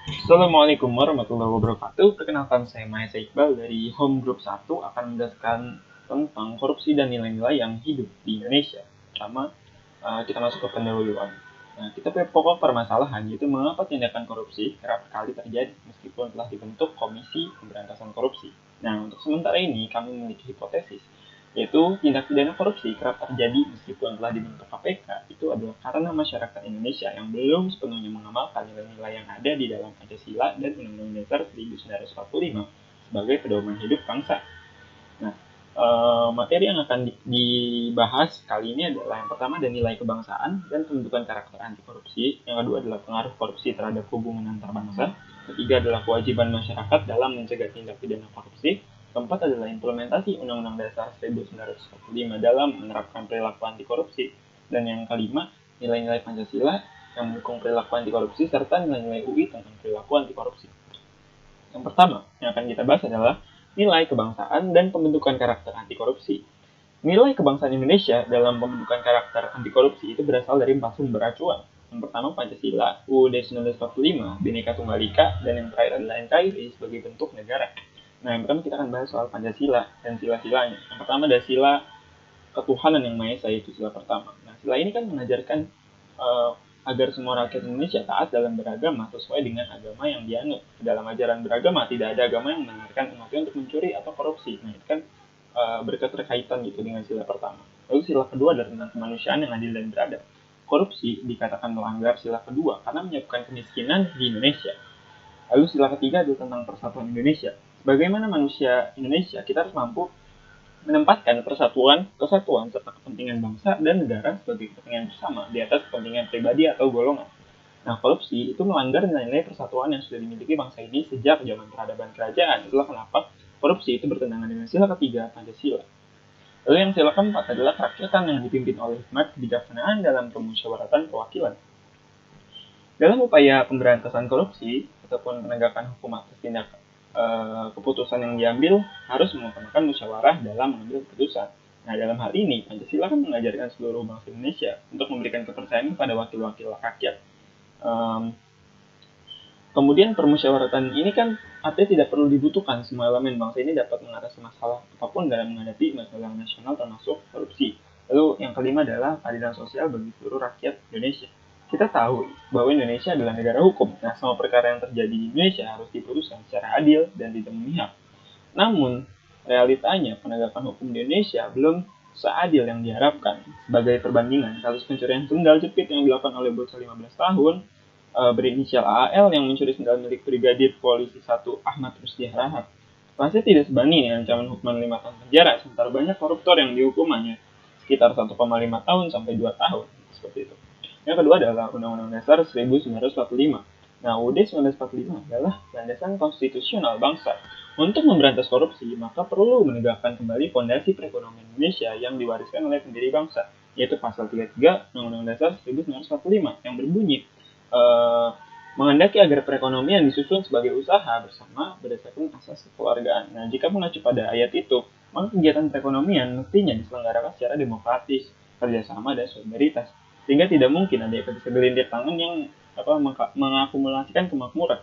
Assalamualaikum warahmatullahi wabarakatuh. Perkenalkan saya Maesa Iqbal dari Home Group 1 akan menjelaskan tentang korupsi dan nilai-nilai yang hidup di Indonesia. Pertama, kita masuk ke pendahuluan. Nah, kita punya pokok permasalahan yaitu mengapa tindakan korupsi kerap kali terjadi meskipun telah dibentuk Komisi Pemberantasan Korupsi. Nah, untuk sementara ini kami memiliki hipotesis yaitu tindak pidana korupsi kerap terjadi meskipun telah dibentuk KPK itu adalah karena masyarakat Indonesia yang belum sepenuhnya mengamalkan nilai-nilai yang ada di dalam Pancasila dan Undang-Undang Dasar 1945 sebagai pedoman hidup bangsa. Nah, materi yang akan dibahas kali ini adalah yang pertama ada nilai kebangsaan dan pembentukan karakter anti korupsi. Yang kedua adalah pengaruh korupsi terhadap hubungan antar bangsa. Ketiga adalah kewajiban masyarakat dalam mencegah tindak pidana korupsi. Keempat adalah implementasi Undang-Undang Dasar 1945 dalam menerapkan perilaku anti korupsi. Dan yang kelima, nilai-nilai Pancasila yang mendukung perilaku anti korupsi serta nilai-nilai UI tentang perilaku anti korupsi. Yang pertama yang akan kita bahas adalah nilai kebangsaan dan pembentukan karakter anti korupsi. Nilai kebangsaan Indonesia dalam pembentukan karakter anti korupsi itu berasal dari 4 sumber acuan. Yang pertama Pancasila, UUD 1945, Bhinneka Tunggal Ika, dan yang terakhir adalah NKRI sebagai bentuk negara. Nah, yang pertama kita akan bahas soal Pancasila dan sila-silanya. Yang pertama ada sila ketuhanan yang Maha Esa, itu sila pertama. Nah, sila ini kan mengajarkan agar semua rakyat Indonesia taat dalam beragama sesuai dengan agama yang dianut. Dalam ajaran beragama tidak ada agama yang mengajarkan umatnya untuk mencuri atau korupsi. Nah, itu kan berketerkaitan gitu dengan sila pertama. Lalu sila kedua adalah tentang kemanusiaan yang adil dan beradab. Korupsi dikatakan melanggar sila kedua karena menyebabkan kemiskinan di Indonesia. Lalu sila ketiga adalah tentang persatuan Indonesia. Bagaimana manusia Indonesia, kita harus mampu menempatkan persatuan, kesatuan, serta kepentingan bangsa dan negara sebagai kepentingan bersama di atas kepentingan pribadi atau golongan. Nah, korupsi itu melanggar nilai-nilai persatuan yang sudah dimiliki bangsa ini sejak zaman peradaban kerajaan. Itulah kenapa korupsi itu bertentangan dengan sila ketiga Pancasila. Lalu yang sila keempat adalah kerakyatan yang dipimpin oleh hikmat kebijaksanaan dalam permusyawaratan perwakilan. Dalam upaya pemberantasan korupsi ataupun penegakan hukum atas tindak keputusan yang diambil harus mengutamakan musyawarah dalam mengambil keputusan. Nah, dalam hal ini Pancasila kan mengajarkan seluruh bangsa Indonesia untuk memberikan kepercayaan kepada wakil-wakil rakyat. Kemudian permusyawaratan ini kan artinya tidak perlu dibutuhkan, semua elemen bangsa ini dapat mengatasi masalah apapun dalam menghadapi masalah nasional termasuk korupsi. Lalu yang kelima adalah keadilan sosial bagi seluruh rakyat Indonesia. Kita tahu bahwa Indonesia adalah negara hukum. Nah, semua perkara yang terjadi di Indonesia harus diputuskan secara adil dan tidak memihak. Namun, realitanya penegakan hukum di Indonesia belum seadil yang diharapkan. Sebagai perbandingan, kasus pencurian sendal jepit yang dilakukan oleh bocah 15 tahun berinisial AL yang mencuri sendal milik Brigadir Polisi 1 Ahmad Rusdi Harahap. Pasti tidak sebanding dengan ancaman hukuman 5 tahun penjara, sementara banyak koruptor yang dihukumannya sekitar 1,5 tahun sampai 2 tahun. Seperti itu. Yang kedua adalah Undang-Undang Dasar 1945. Nah, UUD 1945 adalah landasan konstitusional bangsa. Untuk memberantas korupsi, maka perlu menegakkan kembali fondasi perekonomian Indonesia yang diwariskan oleh pendiri bangsa, yaitu pasal 33 Undang-Undang Dasar 1945 yang berbunyi menghendaki agar perekonomian disusun sebagai usaha bersama berdasarkan asas kekeluargaan. Nah, jika mengacu pada ayat itu, maka kegiatan perekonomian mestinya diselenggarakan secara demokratis, kerjasama, dan solidaritas, sehingga tidak mungkin ada segelintir tangan yang mengakumulasikan kemakmuran.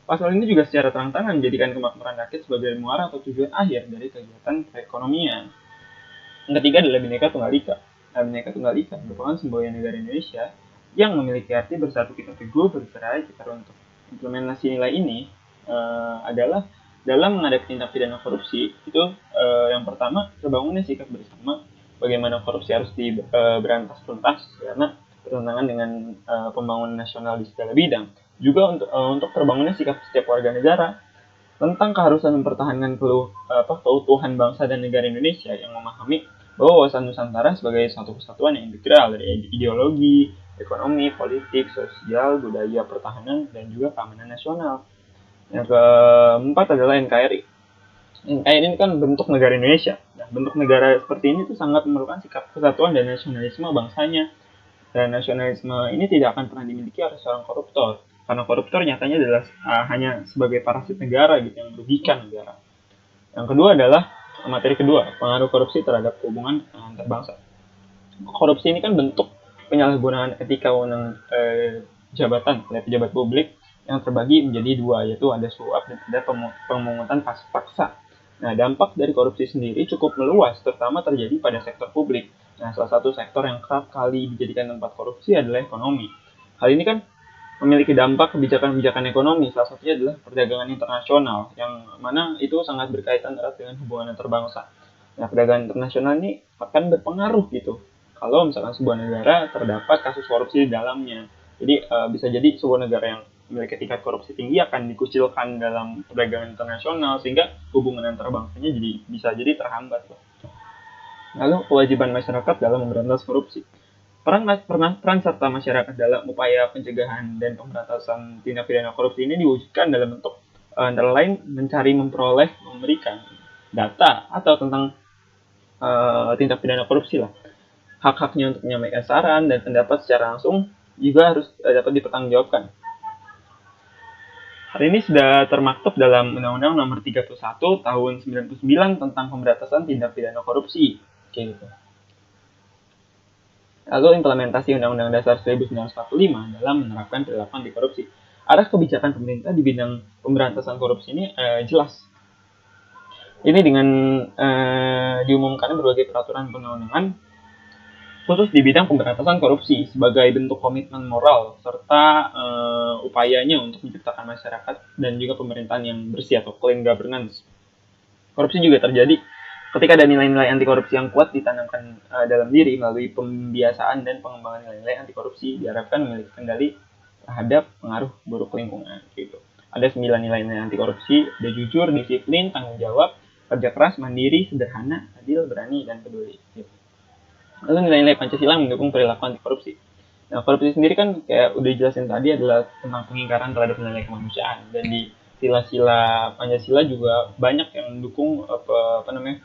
Pasal ini juga secara terang-terangan menjadikan kemakmuran rakyat sebagai muara atau tujuan akhir dari kegiatan perekonomian. Yang ketiga adalah Bhinneka Tunggal Ika. Nah, Bhinneka Tunggal Ika merupakan semboyan negara Indonesia yang memiliki arti bersatu kita teguh, bercerai kita runtuh. Implementasi nilai ini adalah dalam menghadapi tindak pidana korupsi itu yang pertama terbangunnya sikap bersama bagaimana korupsi harus diberantas tuntas karena bertentangan dengan pembangunan nasional di segala bidang. Juga untuk terbangunnya sikap setiap warga negara tentang keharusan mempertahankan keutuhan bangsa dan negara Indonesia yang memahami bahwa wawasan Nusantara sebagai satu kesatuan yang integral dari ideologi, ekonomi, politik, sosial, budaya, pertahanan, dan juga keamanan nasional. Yang keempat adalah NKRI. NKRI ini kan bentuk negara Indonesia. Nah, bentuk negara seperti ini tuh sangat memerlukan sikap kesatuan dan nasionalisme bangsanya. Dan nasionalisme ini tidak akan pernah dimiliki oleh seorang koruptor. Karena koruptor nyatanya adalah hanya sebagai parasit negara gitu yang merugikan negara. Yang kedua adalah materi kedua, pengaruh korupsi terhadap hubungan antar bangsa. Korupsi ini kan bentuk penyalahgunaan etika wewenang jabatan oleh pejabat publik yang terbagi menjadi dua, yaitu ada suap dan ada pemungutan paksa. Nah, dampak dari korupsi sendiri cukup meluas, terutama terjadi pada sektor publik. Nah, salah satu sektor yang kerap kali dijadikan tempat korupsi adalah ekonomi. Hal ini kan memiliki dampak kebijakan-kebijakan ekonomi, salah satunya adalah perdagangan internasional, yang mana itu sangat berkaitan erat dengan hubungan antar bangsa. Nah, perdagangan internasional ini akan berpengaruh gitu, kalau misalkan sebuah negara terdapat kasus korupsi di dalamnya. Jadi bisa jadi sebuah negara yang memiliki tingkat korupsi tinggi akan dikucilkan dalam perdagangan internasional, sehingga hubungan antar bangsanya bisa jadi terhambat. Lalu kewajiban masyarakat dalam memberantas korupsi. Peran serta masyarakat dalam upaya pencegahan dan pemberantasan tindak pidana korupsi ini diwujudkan dalam bentuk antara lain mencari, memperoleh, memberikan data atau tentang tindak pidana korupsi lah. Hak-haknya untuk menyampaikan saran dan pendapat secara langsung juga harus dapat dipertanggungjawabkan. Hal ini sudah termaktub dalam Undang-Undang Nomor 31 Tahun 99 tentang pemberantasan tindak pidana korupsi. Gitu. Lalu implementasi Undang-Undang Dasar 1945 dalam menerapkan perilaku anti korupsi. Arah kebijakan pemerintah di bidang pemberantasan korupsi ini jelas. Ini dengan diumumkan berbagai peraturan perundang-undangan khusus di bidang pemberantasan korupsi sebagai bentuk komitmen moral serta upayanya untuk menciptakan masyarakat dan juga pemerintahan yang bersih atau clean governance. Korupsi juga terjadi ketika ada nilai-nilai anti korupsi yang kuat ditanamkan dalam diri melalui pembiasaan dan pengembangan nilai-nilai anti korupsi diharapkan memiliki kendali terhadap pengaruh buruk lingkungan. Gitu. Ada 9 nilai-nilai anti korupsi, ada jujur, disiplin, tanggung jawab, kerja keras, mandiri, sederhana, adil, berani, dan peduli. Gitu. Lalu nilai-nilai Pancasila mendukung perilaku anti korupsi. Nah, korupsi sendiri kan kayak udah jelasin tadi adalah tentang pengingkaran terhadap nilai kemanusiaan, dan di sila-sila Pancasila juga banyak yang mendukung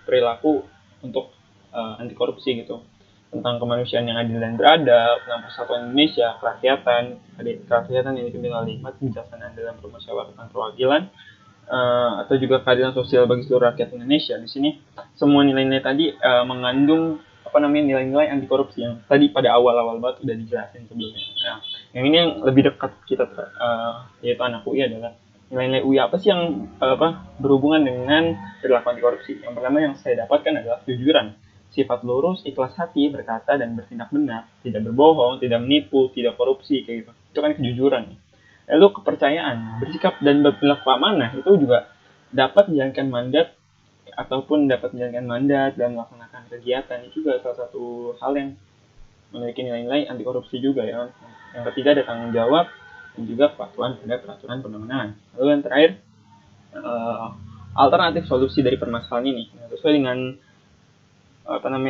perilaku untuk anti korupsi gitu, tentang kemanusiaan yang adil dan beradab, tentang persatuan Indonesia, kerakyatan yang dipimpin oleh hikmat, kebijaksanaan dalam permusyawaratan perwakilan, atau juga keadilan sosial bagi seluruh rakyat Indonesia. Di sini semua nilai-nilai tadi mengandung nilai-nilai anti korupsi yang tadi pada awal-awal banget udah dijelasin sebelumnya. Nah, yang ini yang lebih dekat kita yaitu anak UI adalah nilai-nilai UI apa sih yang berhubungan dengan perilaku anti korupsi. Yang pertama yang saya dapatkan adalah kejujuran, sifat lurus, ikhlas hati, berkata dan bertindak benar, tidak berbohong, tidak menipu, tidak korupsi, kayak gitu. Itu kan kejujuran. Lalu kepercayaan, bersikap dan berperilaku amanah itu juga dapat menjalankan mandat dan melaksanakan kegiatan. Itu juga salah satu hal yang memiliki nilai-nilai anti korupsi juga ya. Yang ketiga ada tanggung jawab dan juga kepatuhan terhadap peraturan perundang-undangan. Lalu yang terakhir alternatif solusi dari permasalahan ini. Nah, sesuai dengan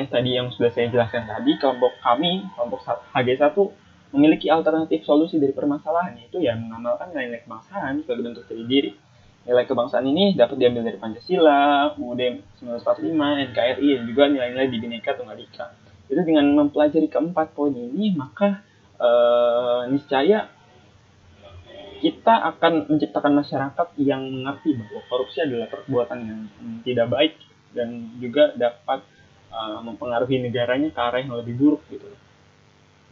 tadi yang sudah saya jelaskan tadi, kelompok HG1 memiliki alternatif solusi dari permasalahan, yaitu ya mengamalkan nilai-nilai kebangsaan sebagai bentuk jati diri. Nilai kebangsaan ini dapat diambil dari Pancasila, UUD 1945, NKRI, dan juga nilai-nilai di Bhinneka Tunggal Ika. Itu dengan mempelajari keempat poin ini, maka niscaya kita akan menciptakan masyarakat yang mengerti bahwa korupsi adalah perbuatan yang tidak baik dan juga dapat mempengaruhi negaranya ke arah yang lebih buruk gitu.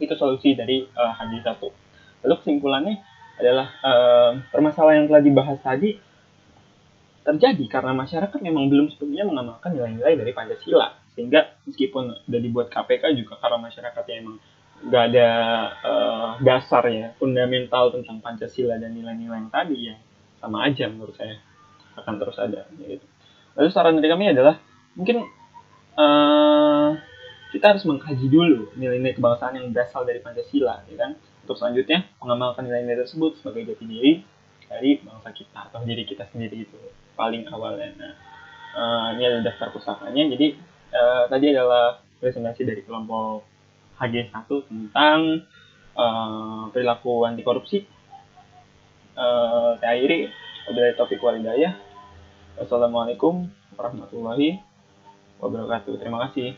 Itu solusi dari HG1. Lalu kesimpulannya adalah permasalahan yang telah dibahas tadi terjadi karena masyarakat memang belum sepenuhnya mengamalkan nilai-nilai dari Pancasila, sehingga meskipun sudah dibuat KPK juga karena masyarakatnya emang nggak ada dasar ya fundamental tentang Pancasila dan nilai-nilai yang tadi, ya sama aja menurut saya akan terus ada gitu. Lalu saran dari kami adalah mungkin kita harus mengkaji dulu nilai-nilai kebangsaan yang berasal dari Pancasila, ya kan? Untuk selanjutnya mengamalkan nilai-nilai tersebut sebagai jati diri dari bangsa kita atau diri kita sendiri itu paling awalnya. Nah, ini ada daftar pusakanya. Jadi tadi adalah presentasi dari kelompok HG1 tentang perilaku anti korupsi. Saya akhiri dari topik walidayah. Wassalamualaikum warahmatullahi wabarakatuh. Terima kasih.